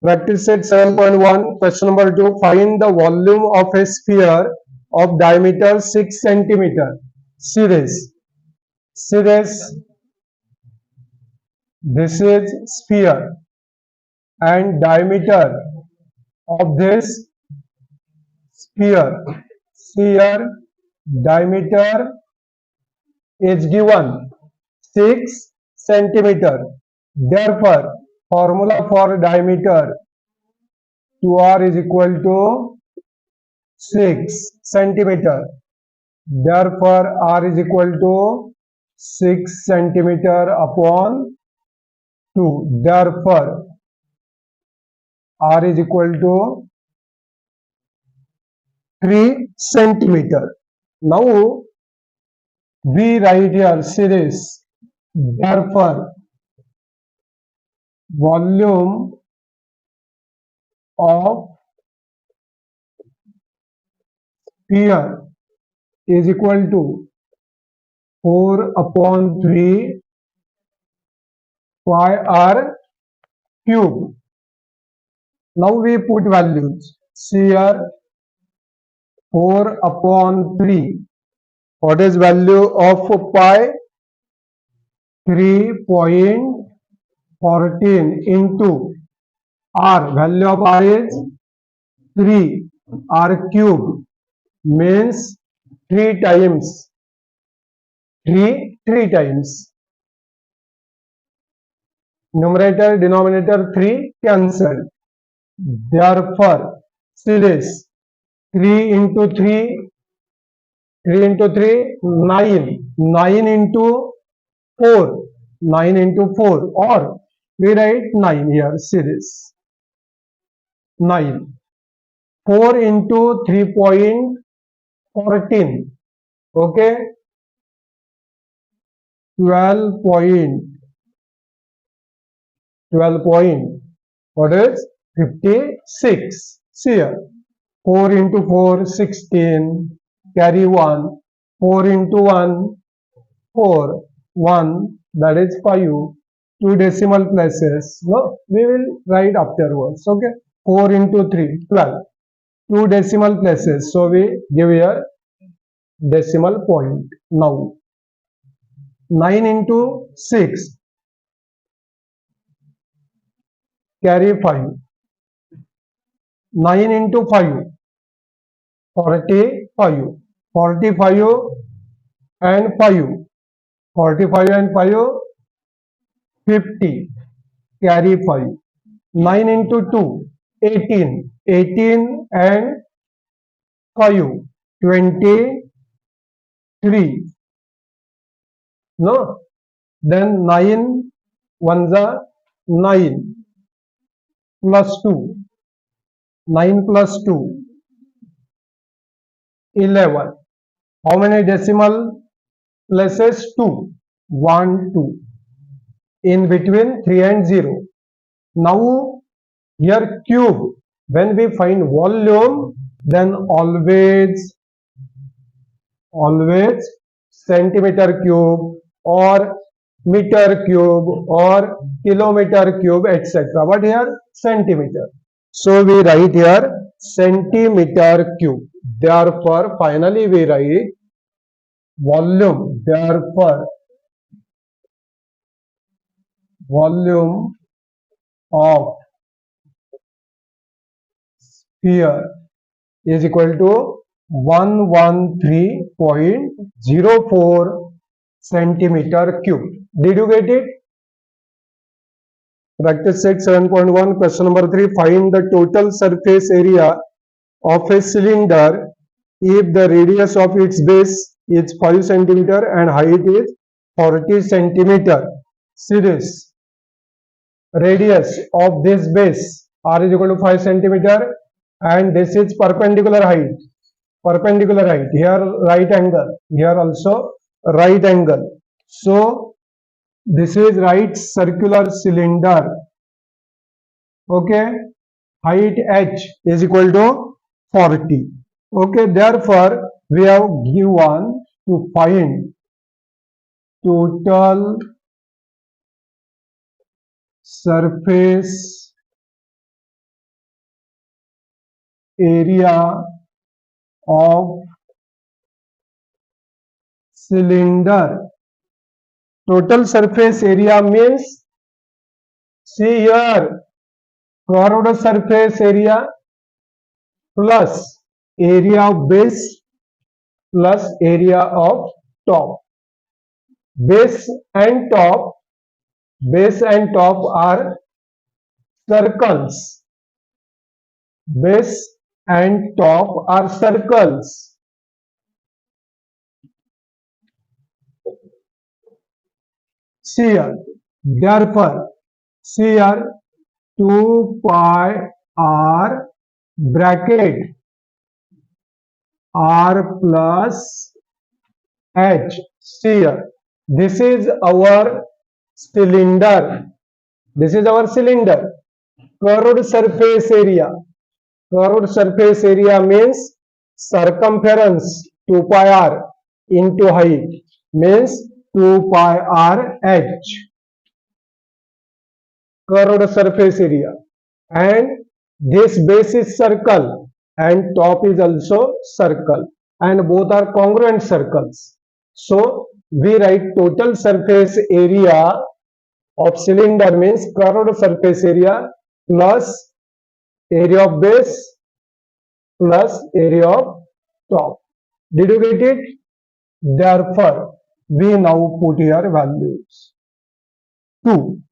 Practice set 7.1. Question number 2. Find the volume of a sphere of diameter 6 centimeter. See this. See this. This is sphere and diameter of this sphere diameter is given 6 centimeter. Therefore, formula for diameter 2r is equal to 6 centimeter. Therefore, r is equal to 6 centimeter upon 2. Therefore, r is equal to 3 centimeter. Now, we write here series. Therefore, volume of sphere is equal to 4 upon 3 pi r cube. Now we put values. See here 4 upon 3. What is value of pi? 3.14 into r. Value of r is 3. R cube means 3 times. 3 times. Numerator, denominator 3 cancelled. Therefore, see this. 3 into 3, 3 into 3, 9. 9 into 4, 9 into 4, or we write 9 here, see this. 9. 4 into 3.14, okay. 12 point, what is 56? See here. 4 into 4, 16, carry 1, 4 into 1, 4, 1, that is 5, 2 decimal places, no, we will write afterwards, okay. 4 into 3, 12, 2 decimal places, so we give here decimal point. Now, 9 into 6, carry 5, 9 into 5, 45, 45 and 5, 45 and 5, 50, carry 5, 9 into 2, 18, 18 and 5, 23, no, then 9, 1 is 9, plus 2, 9 plus 2, 11. How many decimal places? 2. 1, 2. In between 3 and 0. Now, here cube. When we find volume, then always centimeter cube or meter cube or kilometer cube, etc. But here centimeter. So we write here centimeter cube. Therefore, finally we write volume. Therefore, volume of sphere is equal to 113.04 centimeter cube. Did you get it? Practice set 7.1. Question number 3. Find the total surface area of a cylinder if the radius of its base is 5 centimeter and height is 40 centimeter. See this. Radius of this base r is equal to 5 centimeter and this is perpendicular height. Perpendicular height. Here right angle. Here also right angle. So this is right circular cylinder. Okay. Height h is equal to 40. Okay. Therefore, we have given to find total surface area of cylinder. Total surface area means, see here, curved surface area plus area of base plus area of top. Base and top are circles. Base and top are circles. See here, therefore, see here, 2 pi r bracket r plus h. See here, this is our cylinder. This is our cylinder. Curved surface area. Curved surface area means circumference 2 pi r into height means 2 pi r h. Curved surface area, and this base is circle and top is also circle, and both are congruent circles. So we write total surface area of cylinder means curved surface area plus area of base plus area of top. Did you get it? Therefore, we now put here values. 2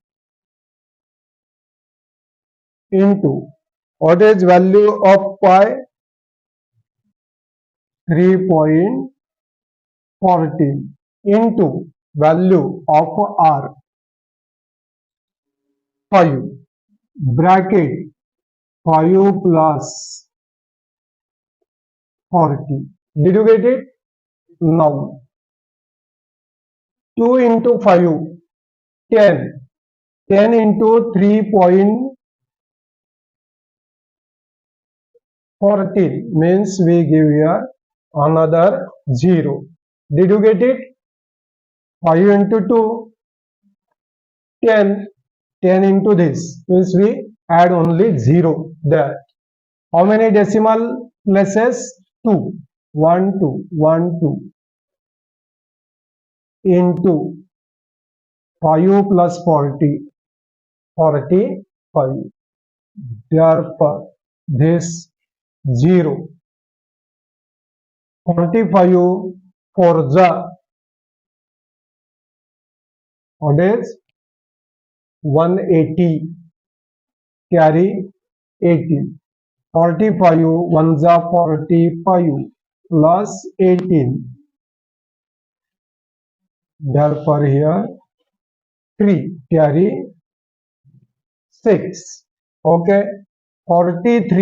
into, what is value of pi? 3.14 into value of r 5 bracket 5 plus 40. Did you get it? Now 2 into 5, 10. 10 into 3.14 means we give here another 0. Did you get it? 5 into 2, 10. 10 into this means we add only 0 there. How many decimal places? 2. 1, 2, 1, 2 into 5 plus 40, 45. Therefore, this 0. 45 for the, what is 180, carry 18. 45 1 za 45 plus 18. Therefore here 3, carry 6. Okay, 45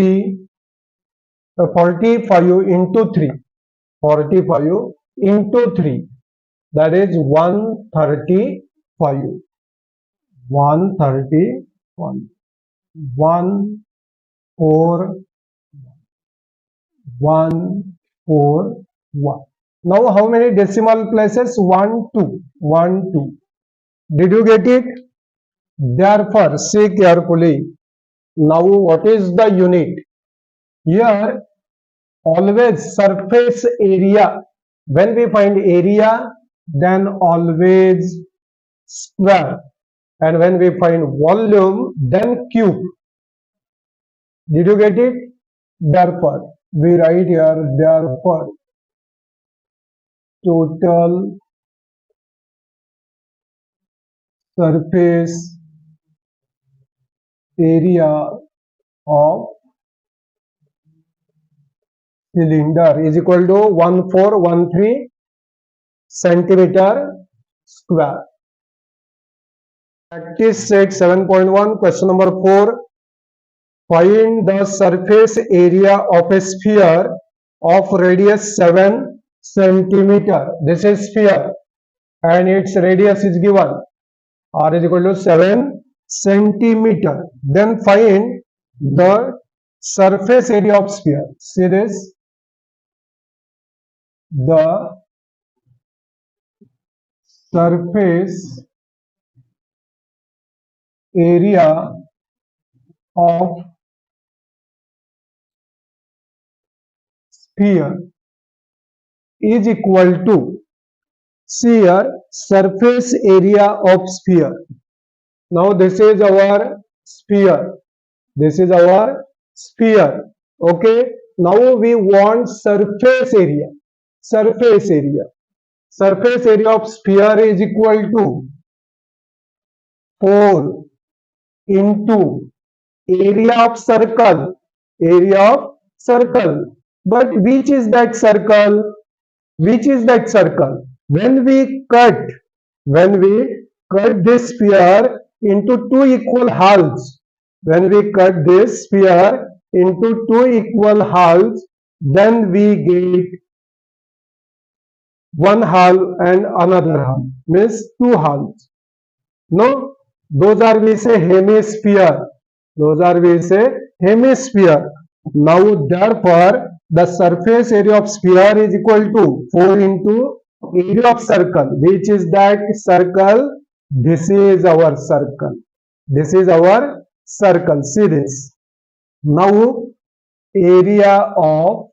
into 3. 45 into 3, that is 135. 135. 1, 4, 1, 4, 1. Now how many decimal places? 1, 2. 1, 2. Did you get it? Therefore, see carefully. Now what is the unit? Here always surface area. When we find area, then always square. And when we find volume, then cube. Did you get it? Therefore, we write here, therefore, total surface area of cylinder is equal to 1413 centimeter square. Practice set 7.1, question number 4. Find the surface area of a sphere of radius 7 centimeter. This is sphere and its radius is given. R is equal to 7 centimeter. Then find the surface area of sphere. See this. The surface area of sphere is equal to, see here, surface area of sphere. Now this is our sphere. This is our sphere. Okay. Now we want surface area. Surface area. Surface area of sphere is equal to 4 into area of circle. Area of circle. But which is that circle? Which is that circle? When we cut this sphere into two equal halves, when we cut this sphere into two equal halves, then we get one half and another half, means two halves. No, those are we say hemisphere. Those are we say hemisphere. Now therefore the surface area of sphere is equal to 4 into area of circle. Which is that circle? This is our circle. This is our circle. See this. Now area of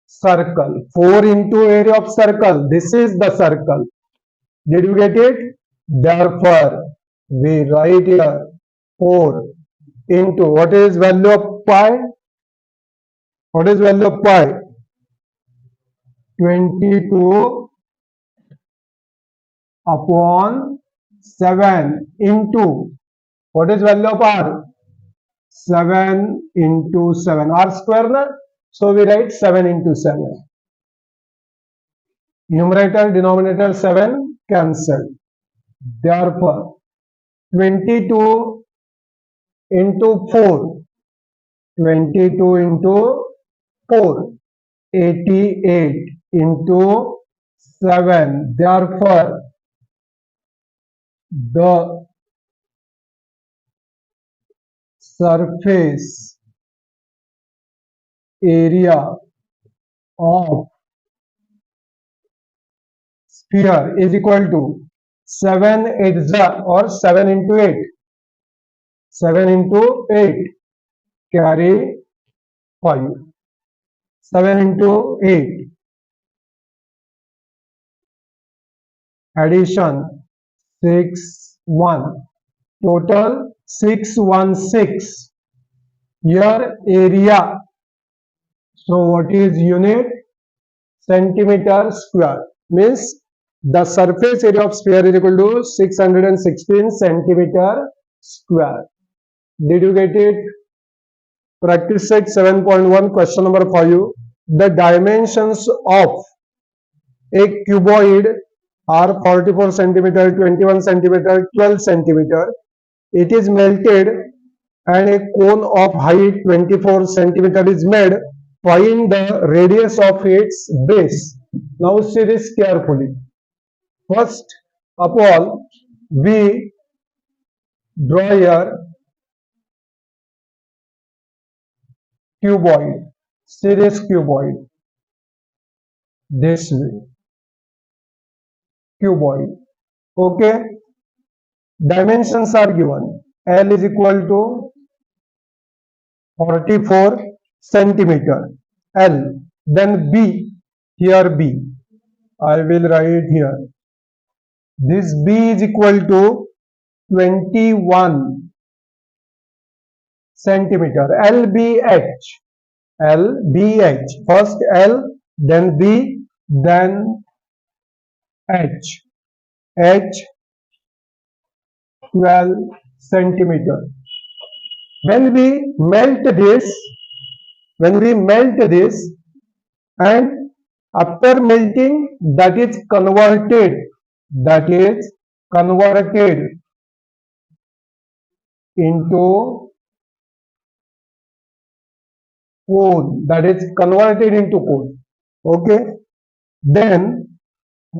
circle. 4 into area of circle. This is the circle. Did you get it? Therefore we write here 4 into, what is value of pi? What is value of pi? 22 upon 7 into, what is value of r? 7 into 7, r square na? So we write 7 into 7. Numerator, denominator 7 cancelled. Therefore 22 into 4, 22 into 4, 88 into 7. Therefore the surface area of sphere is equal to 7 or 7 into 8. 7 into 8, carry 5. 7 into 8, addition 6, 1. Total 616. Here area. So what is unit? Centimeter square. Means the surface area of sphere is equal to 616 centimeter square. Did you get it? Practice set 7.1, question number 5. The dimensions of a cuboid are 44 centimeter, 21 centimeter, 12 centimeter. It is melted and a cone of height 24 centimeter is made. Find the radius of its base. Now see this carefully. First of all, we draw here cuboid. See this cuboid. This way. Cuboid. Okay. Dimensions are given. L is equal to 44 centimeter. L. Then B. Here B. I will write here. This B is equal to 21 centimeter. LBH. LBH. First L, then B, then H. H 12 centimeter. When we melt this, and after melting, that is converted into cone. That is converted into cone. Okay. Then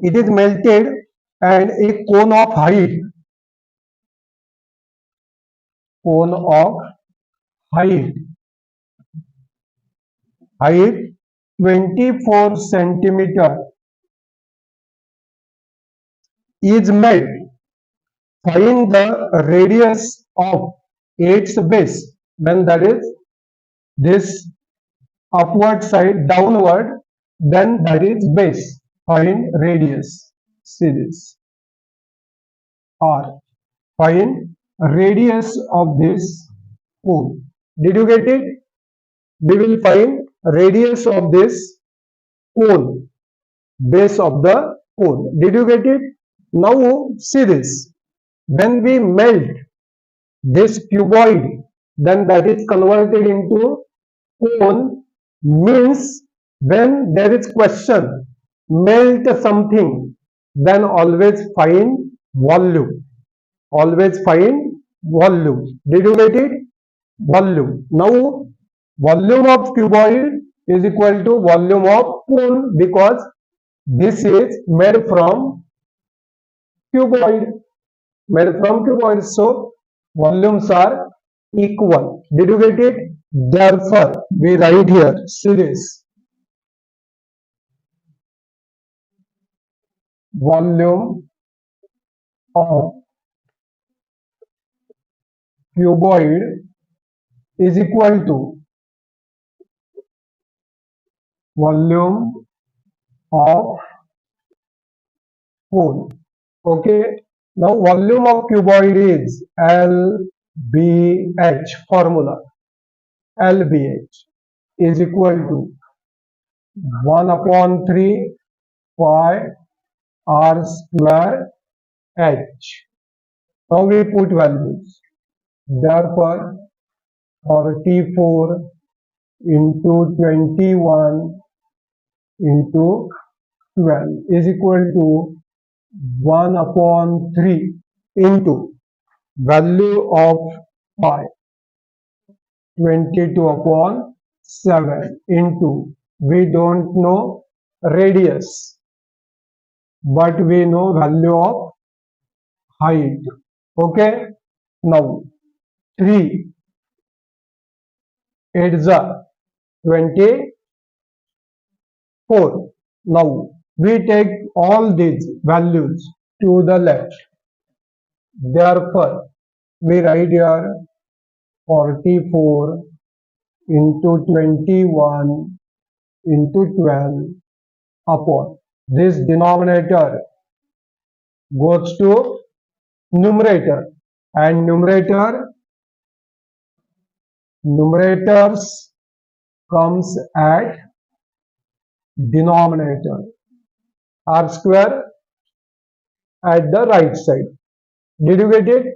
it is melted and a cone of height 24 centimeter is made. Find the radius of its base. Then that is this upward side downward, then that is base. Find radius. See this. R. Find radius of this cone. Did you get it? We will find radius of this cone, base of the cone. Did you get it? Now see this. When we melt this cuboid, then that is converted into cone, means when there is question, melt something, then always find volume. Always find volume. Did you get it? Volume. Now, volume of cuboid is equal to volume of cone because this is made from cuboid. Made from cuboid. So, volumes are equal. Did you get it? Therefore, we write here series volume of cuboid is equal to volume of cone. Okay. Now volume of cuboid is LBH formula. LBH is equal to 1 upon 3 pi r square h. Now we put values. Therefore, 44 into 21 into 12 is equal to 1 upon 3 into value of pi 22 upon 7 into we don't know radius but we know value of height. Okay. Now 3 8 is 24. Now we take all these values to the left. Therefore, we write here 44 into 21 into 12 upon this denominator goes to numerator and numerators comes at denominator, r square at the right side. Did you get it?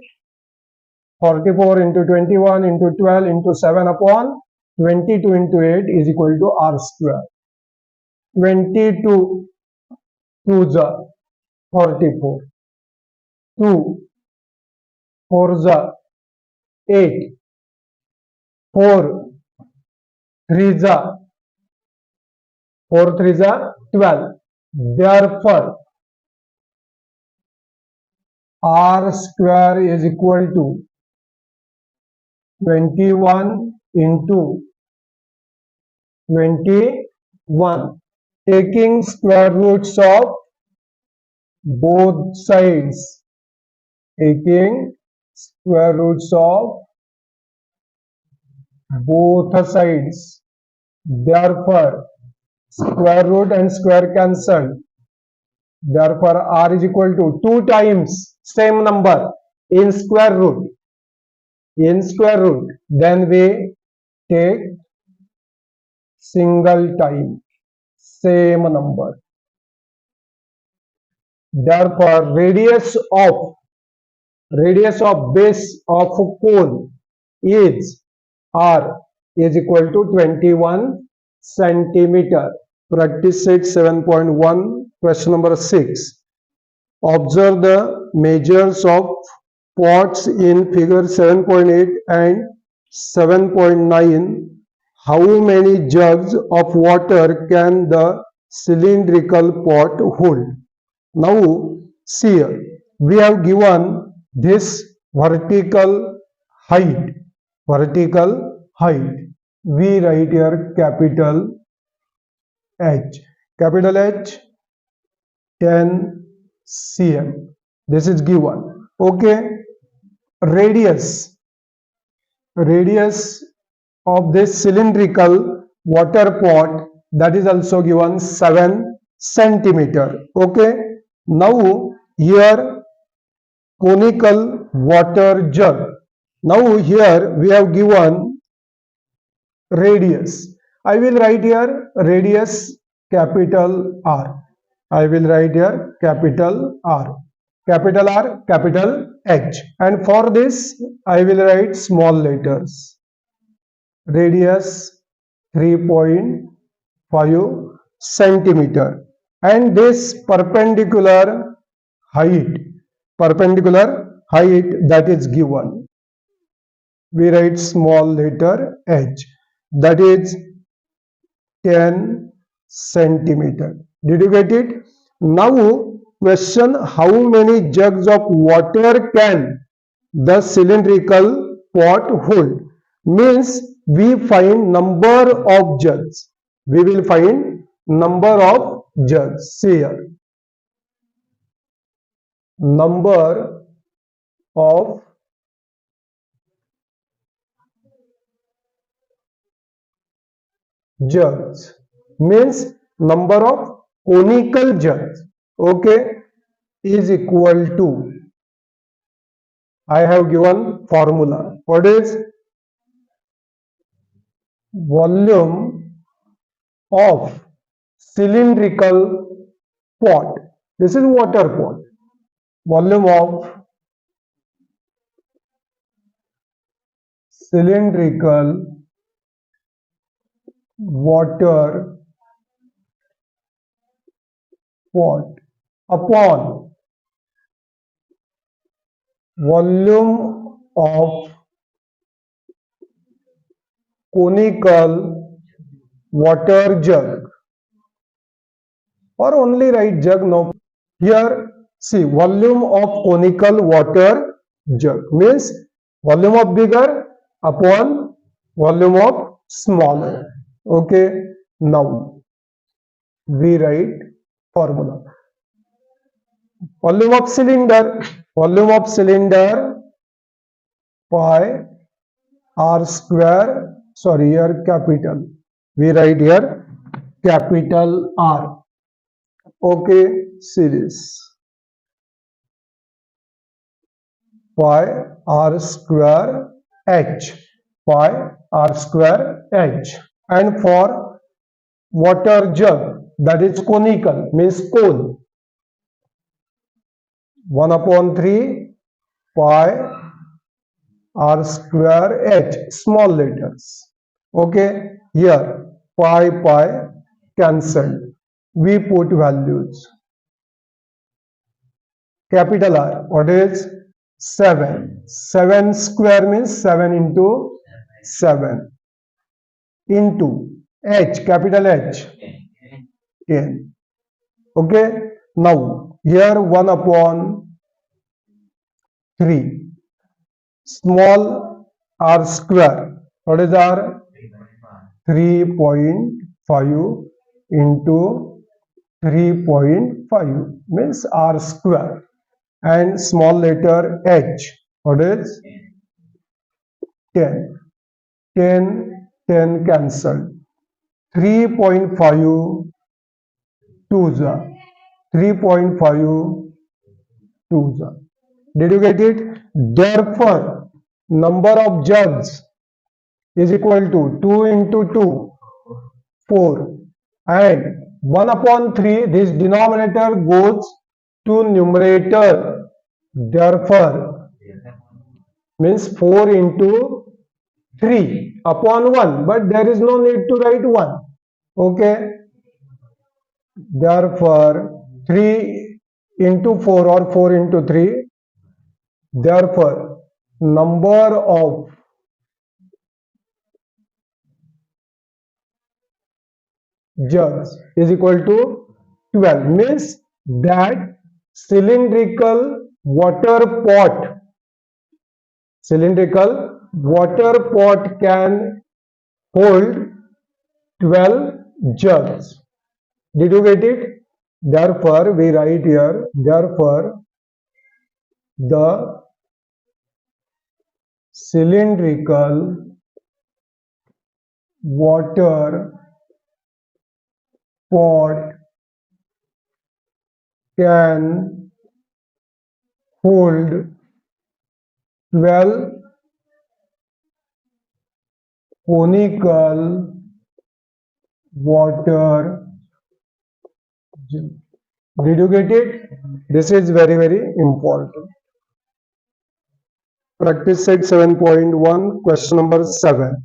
44 into 21 into 12 into 7 upon 22 into 8 is equal to r square. 22 2s are 44. 2 4s are 8. 4 3s are 12. Therefore, r square is equal to 21 into 21. Taking square roots of both sides. Taking square roots of both sides. Therefore, square root and square cancelled. Therefore, r is equal to 2 times same number in square root. In square root, then we take single time same number. Therefore, radius of base of cone is r is equal to 21 centimeter. Practice set 7.1, question number 6. Observe the measures of pots in figure 7.8 and 7.9. How many jugs of water can the cylindrical pot hold? Now, see here, we have given this vertical height. We write here capital H. Capital H 10 cm. This is given. Okay. Radius of this cylindrical water pot, that is also given 7 centimeter. Okay, now here conical water jug. Now here we have given radius. I will write here radius capital R. I will write here capital R, capital R, capital H, and for this I will write small letters. Radius 3.5 centimeter, and this perpendicular height that is given, we write small letter H, that is 10 centimeter. Did you get it? Now question, how many jugs of water can the cylindrical pot hold? Means we find number of jugs. We will find number of jugs. See here. Number of jugs means number of conical jugs, okay, is equal to, I have given formula. What is volume of cylindrical pot? This is water pot. Volume of cylindrical water pot upon volume of conical water jug, or only write jug. No, here see volume of conical water jug means volume of bigger upon volume of smaller. Okay, now we write formula. Volume of cylinder pi r square, sorry here capital, we write here capital R. Okay, series pi r square H, pi r square H, and for water jug, that is conical means cone, 1/3 pi r square H, small letters. Okay, here pi cancelled, we put values. Capital R, what is 7? 7 square means 7 into 7 into H, capital H, 10. Okay, now here 1/3 small r square, what is R? 3.5 into 3.5 means r square, and small letter H, what is 10. 10 cancelled, 3.5 2s, 3.5 2s. Did you get it? Therefore, number of jugs is equal to 2 into 2, 4, and 1/3, this denominator goes to numerator. Therefore, means 4 into 3 upon 1, but there is no need to write 1. Okay, therefore 3 into 4 or 4 into 3, therefore number of jugs is equal to 12, means that cylindrical water pot can hold 12 jugs. Did you get it? Therefore, we write here, therefore, the cylindrical water pot can hold 12 conical water. Did you get it? This is very, very important. Practice set 7.1, question number 7.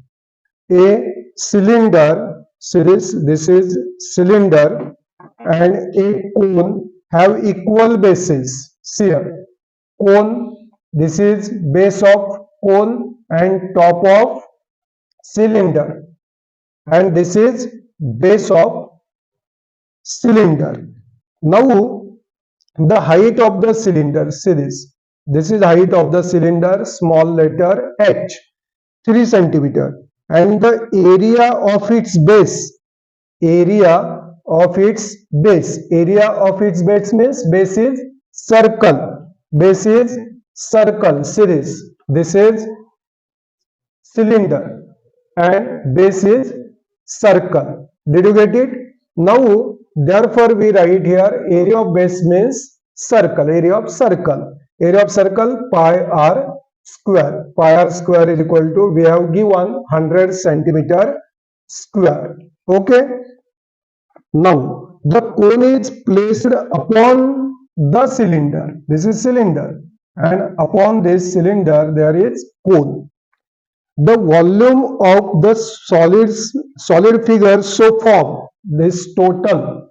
A cylinder, series, this is cylinder, and a cone have equal bases. See here, cone, this is base of cone and top of cylinder, and this is base of cylinder. Now the height of the cylinder, series, this is height of the cylinder, small letter h, 3 centimeter, and the area of its base, area of its base, area of its base means base is circle, base is circle, series, this is cylinder and base is circle. Did you get it? Now therefore we write here area of base means circle, area of circle, area of circle pi r square, pi r square is equal to, we have given 100 centimeter square. Okay. Now the cone is placed upon the cylinder, this is cylinder, and upon this cylinder there is cone. The volume of the solid figure so form, this total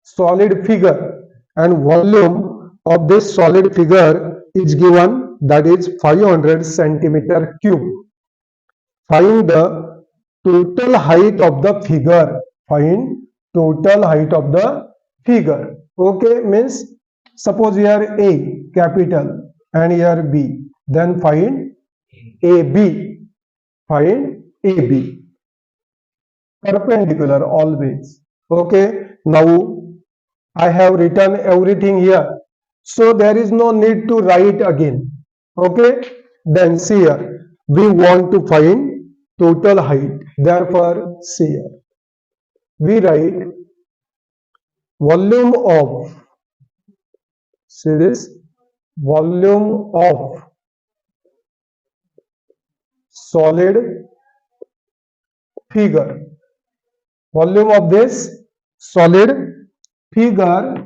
solid figure and volume of this solid figure is given, that is 500 centimeter cube. Find the total height of the figure. Find total height of the figure. Okay, means suppose here A capital and here B, then find AB. Find AB. Perpendicular always. Okay, now I have written everything here, so there is no need to write again. Okay, then see here, we want to find total height, therefore see here, we write volume of, see this, volume of solid figure, volume of this solid figure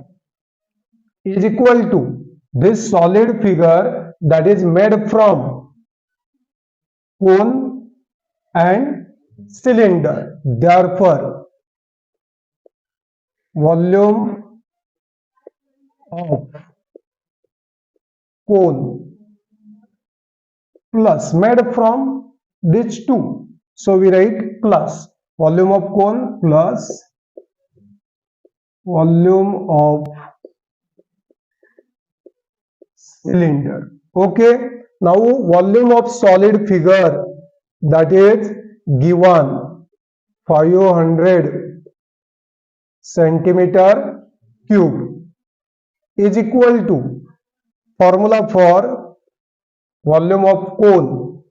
is equal to this solid figure that is made from cone and cylinder. Therefore, volume of cone plus made from these two. So we write plus volume of cone plus volume of cylinder. Okay. Now volume of solid figure, that is given 500 centimeter cube is equal to, formula for volume of cone,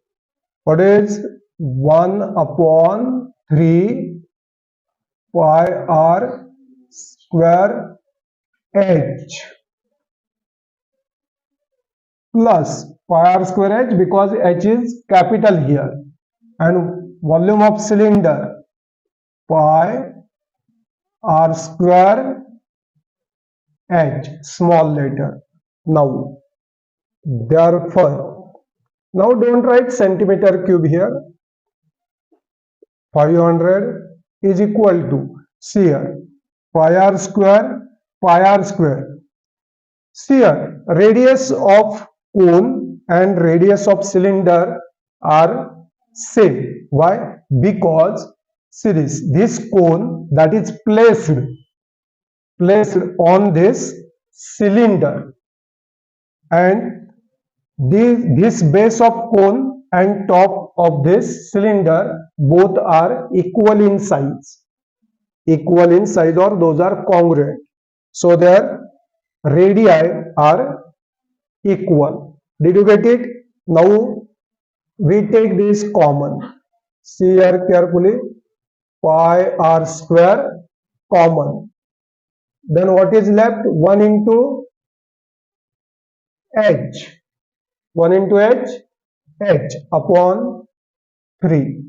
what is 1 upon 3 pi r square h plus pi r square h, because h is capital here, and volume of cylinder pi r square h, small letter. Now therefore, now don't write centimeter cube here, 500 is equal to, see here, pi r square, pi r square. See here, radius of cone and radius of cylinder are same. Why? Because series, this cone that is placed on this cylinder, and this base of cone and top of this cylinder both are equal in size, or those are congruent, so their radii are equal. Did you get it? Now we take this common, See here carefully, pi r square common. Then what is left? 1 into h. 1 into h upon 3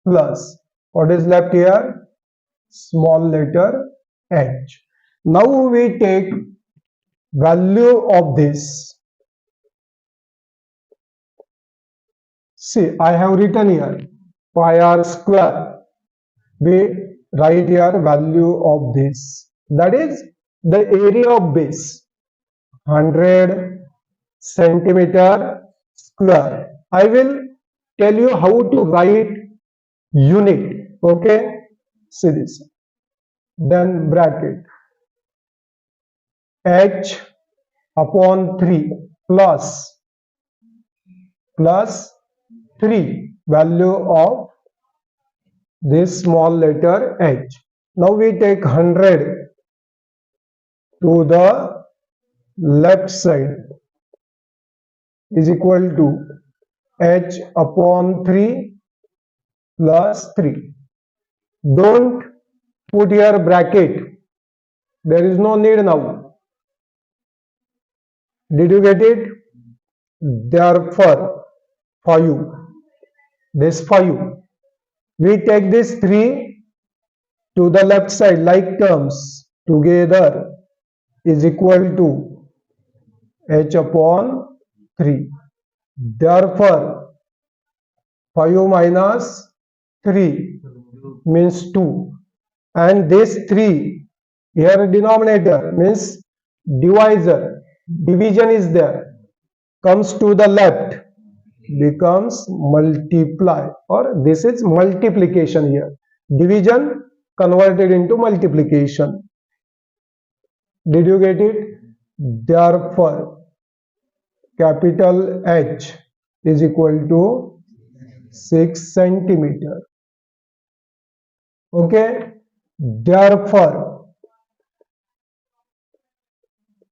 plus what is left here? Small letter h. Now we take value of this. See, I have written here pi r square. We write here value of this. That is the area of base, 100 centimeter square. I will tell you how to write unit. Okay, see this. Then bracket h upon 3 plus 3 value of this small letter h. Now we take 100 to the left side is equal to h upon 3 plus 3. Don't put here bracket. There is no need now. Did you get it? Therefore, for you, this for you. We take this 3 to the left side like terms together is equal to h upon 3. Therefore, 5 minus 3 means 2. And this 3 here denominator means division is there, comes to the left, becomes multiply, or this is multiplication here. Division converted into multiplication. Did you get it? Therefore, capital H is equal to 6 centimeter. Okay. Therefore,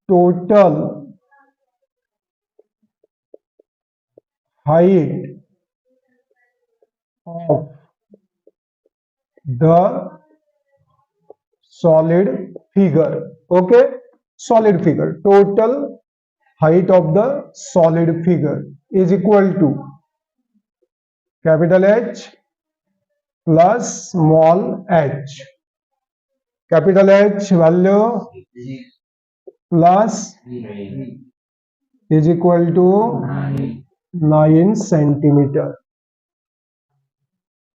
total height of the solid figure. Okay, solid figure. Total height of the solid figure is equal to capital H plus small h. Capital H value plus is equal to 9 centimeter.